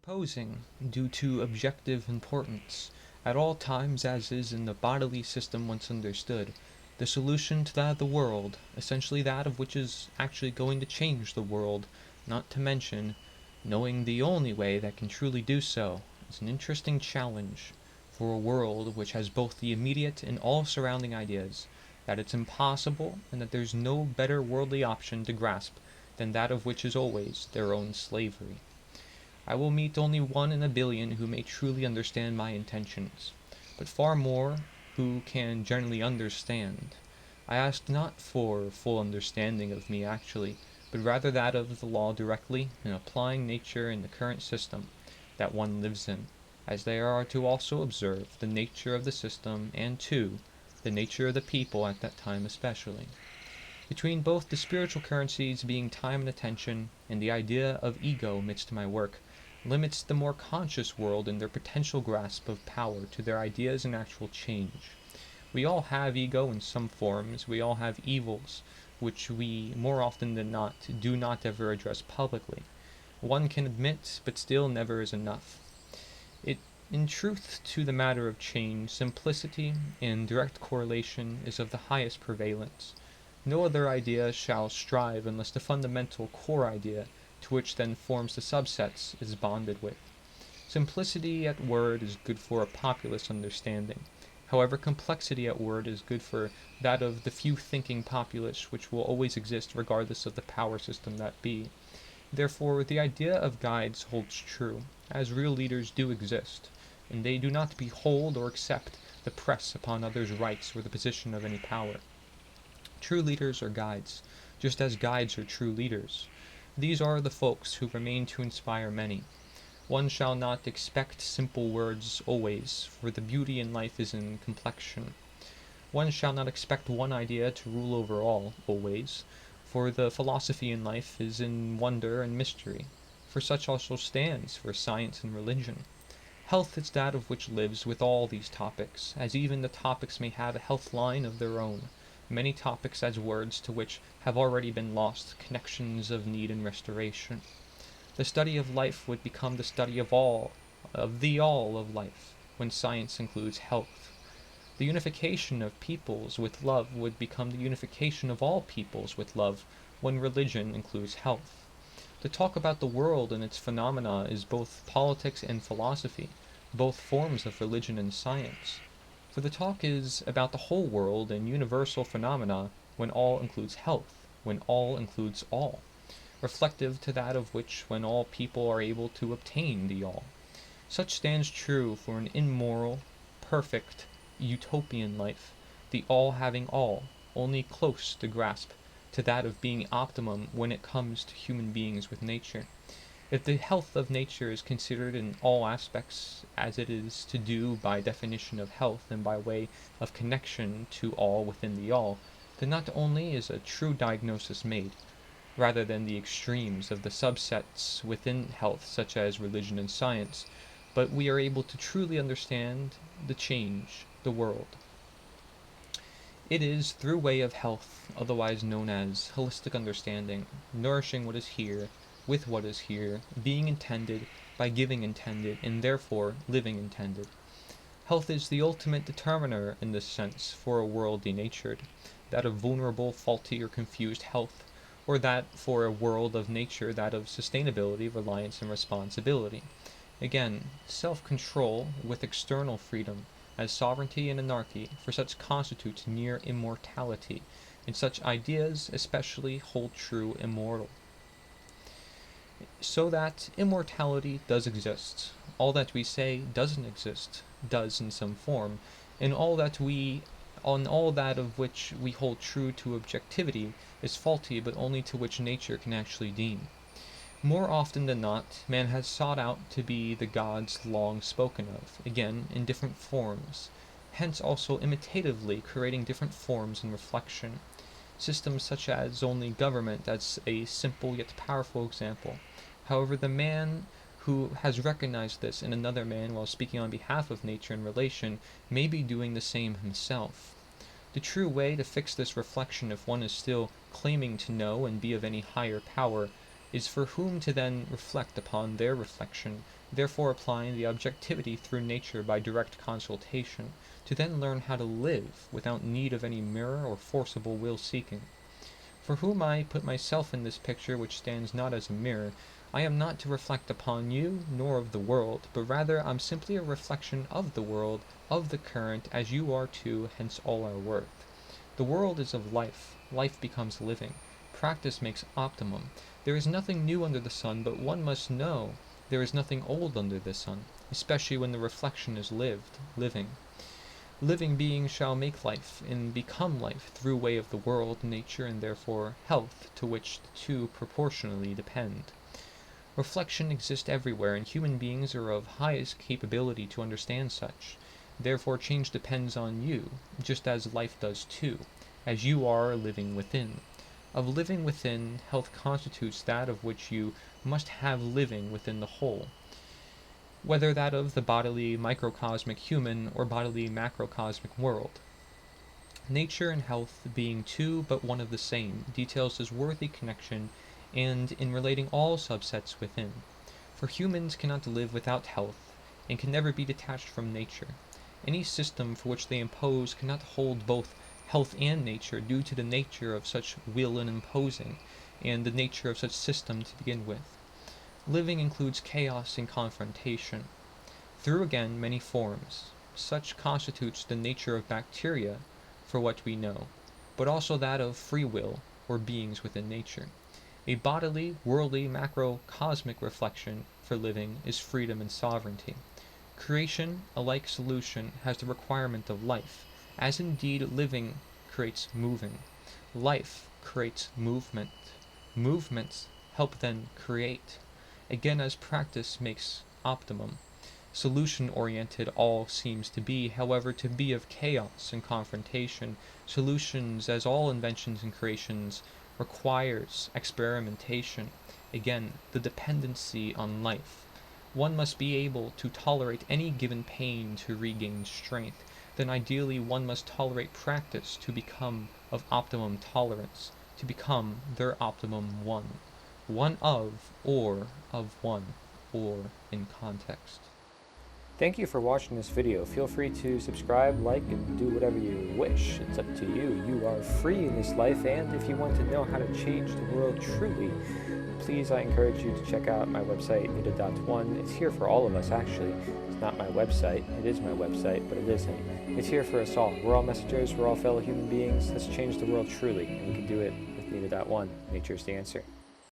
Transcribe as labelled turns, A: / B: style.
A: Reposing, due to objective importance, at all times as is in the bodily system once understood, the solution to that of the world, essentially that of which is actually going to change the world, not to mention knowing the only way that can truly do so, is an interesting challenge for a world which has both the immediate and all surrounding ideas that it's impossible and that there's no better worldly option to grasp than that of which is always their own slavery. I will meet only one in a billion who may truly understand my intentions, but far more who can generally understand. I ask not for full understanding of me actually, but rather that of the law directly in applying nature in the current system that one lives in, as they are to also observe the nature of the system and, too, the nature of the people at that time especially. Between both the spiritual currencies being time and attention, and the idea of ego amidst my work, limits the more conscious world in their potential grasp of power to their ideas and actual change. We all have ego in some forms, we all have evils, which we, more often than not, do not ever address publicly. One can admit, but still never is enough. It in truth to the matter of change, simplicity and direct correlation is of the highest prevalence. No other idea shall strive unless the fundamental core idea, to which then forms the subsets, is bonded with. Simplicity at word is good for a populace understanding. However, complexity at word is good for that of the few thinking populace which will always exist regardless of the power system that be. Therefore, the idea of guides holds true, as real leaders do exist, and they do not behold or accept the press upon others' rights or the position of any power. True leaders are guides, just as guides are true leaders. These are the folks who remain to inspire many. One shall not expect simple words always, for the beauty in life is in complexion. One shall not expect one idea to rule over all, always, for the philosophy in life is in wonder and mystery, for such also stands for science and religion. Health is that of which lives with all these topics, as even the topics may have a health line of their own, many topics as words to which have already been lost connections of need and restoration. The study of life would become the study of the all of life, when science includes health. The unification of peoples with love would become the unification of all peoples with love, when religion includes health. To talk about the world and its phenomena is both politics and philosophy, both forms of religion and science. For the talk is about the whole world and universal phenomena when all includes health, when all includes all, reflective to that of which when all people are able to obtain the all. Such stands true for an immoral, perfect, utopian life, the all having all, only close to grasp to that of being optimum when it comes to human beings with nature. If the health of nature is considered in all aspects as it is to do by definition of health and by way of connection to all within the all, then not only is a true diagnosis made, rather than the extremes of the subsets within health such as religion and science, but we are able to truly understand the change, the world. It is through way of health, otherwise known as holistic understanding, nourishing what is here, with what is here, being intended, by giving intended, and therefore living intended. Health is the ultimate determiner in this sense for a world denatured, that of vulnerable, faulty, or confused health, or that for a world of nature that of sustainability, reliance, and responsibility. Again, self-control with external freedom, as sovereignty and anarchy, for such constitutes near immortality, and such ideas especially hold true immortal. So that immortality does exist. All that we say doesn't exist, does in some form, and all that of which we hold true to objectivity is faulty but only to which nature can actually deem. More often than not, man has sought out to be the gods long spoken of, again, in different forms, hence also imitatively creating different forms in reflection. Systems such as only government as a simple yet powerful example. However, the man who has recognized this in another man while speaking on behalf of nature and relation may be doing the same himself. The true way to fix this reflection if one is still claiming to know and be of any higher power is for whom to then reflect upon their reflection therefore applying the objectivity through nature by direct consultation, to then learn how to live without need of any mirror or forcible will-seeking. For whom I put myself in this picture which stands not as a mirror, I am not to reflect upon you, nor of the world, but rather am simply a reflection of the world, of the current, as you are too, hence all our worth. The world is of life, life becomes living, practice makes optimum. There is nothing new under the sun, but one must know there is nothing old under the sun, especially when the reflection is living. Living beings shall make life, and become life, through way of the world, nature, and therefore health, to which the two proportionally depend. Reflection exists everywhere, and human beings are of highest capability to understand such. Therefore change depends on you, just as life does too, as you are living within. Of living within, health constitutes that of which you must have living within the whole, whether that of the bodily microcosmic human or bodily macrocosmic world. Nature and health being two but one of the same, details this worthy connection and in relating all subsets within. For humans cannot live without health, and can never be detached from nature. Any system for which they impose cannot hold both health and nature, due to the nature of such will and imposing, and the nature of such system to begin with. Living includes chaos and confrontation, through again many forms. Such constitutes the nature of bacteria, for what we know, but also that of free will, or beings within nature. A bodily, worldly, macrocosmic reflection for living is freedom and sovereignty. Creation, a like solution, has the requirement of life, as indeed living creates moving. Life creates movement. Movements help then create. Again, as practice makes optimum. Solution-oriented all seems to be, however, to be of chaos and confrontation. Solutions, as all inventions and creations, requires experimentation. Again, the dependency on life. One must be able to tolerate any given pain to regain strength. Then ideally one must tolerate practice to become of optimum tolerance, to become their optimum one. One of one, or in context. Thank you for watching this video. Feel free to subscribe, like, and do whatever you wish. It's up to you. You are free in this life, and if you want to know how to change the world truly, please, I encourage you to check out my website, Endrulat. It's here for all of us, actually. It's not my website. It is my website, but it isn't. It's here for us all. We're all messengers. We're all fellow human beings. Let's change the world truly, and we can do it with Endrulat. Nature's the answer.